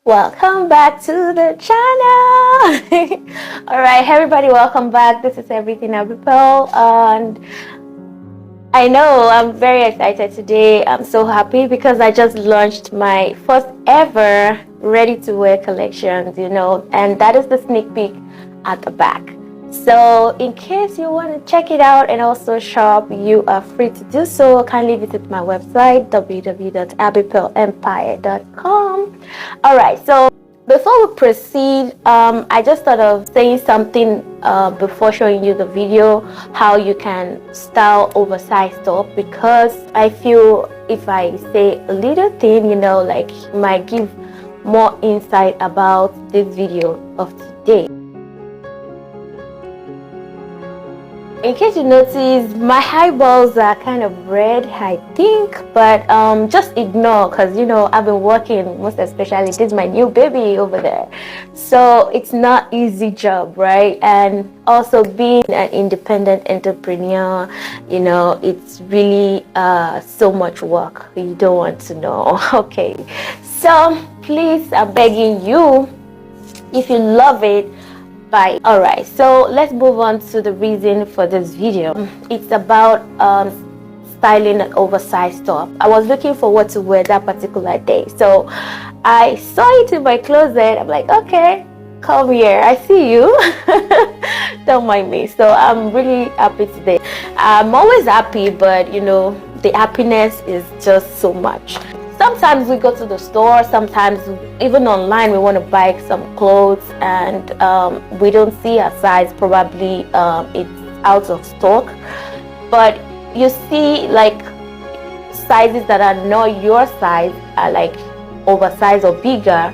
Welcome back to the channel. All right, everybody, welcome back. This is Everything AbbyPearl, and I know I'm very excited today. I'm so happy because I just launched my first ever ready-to-wear collection, and that is the sneak peek at the back. So in case you want to check it out and also shop, you are free to do so. Kindly visit my website www.abbypearlempire.com. all right, so before we proceed, I just thought of saying something before showing you the video, how you can style oversized top, because I feel if I say a little thing, like might give more insight about this video of today. In case you notice, my eyeballs are kind of red, I think, but just ignore, because I've been working, most especially this is my new baby over there, so it's not easy job, right? And also being an independent entrepreneur, it's really so much work you don't want to know. Okay, so please, I'm begging you, if you love it, bye. All right, so let's move on to the reason for this video. It's about styling an oversized top. I was looking for what to wear that particular day, so I saw it in my closet. I'm like, okay, come here, I see you. Don't mind me. So I'm really happy today. I'm always happy, but the happiness is just so much. Sometimes we go to the store, sometimes even online we want to buy some clothes, and we don't see a size, probably it's out of stock, but you see like sizes that are not your size, are like oversized or bigger,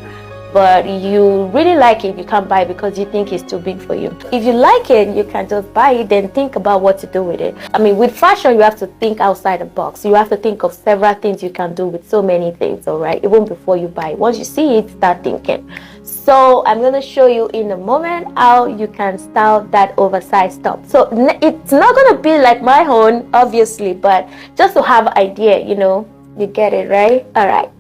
but you really like it, you can't buy it because you think it's too big for you. If you like it, you can just buy it, then think about what to do with it. I mean, with fashion, you have to think outside the box. You have to think of several things you can do with so many things, all right? Even before you buy it. Once you see it, start thinking. So I'm going to show you in a moment how you can style that oversized top. So it's not going to be like my own, obviously, but just to have an idea, you get it, right? All right.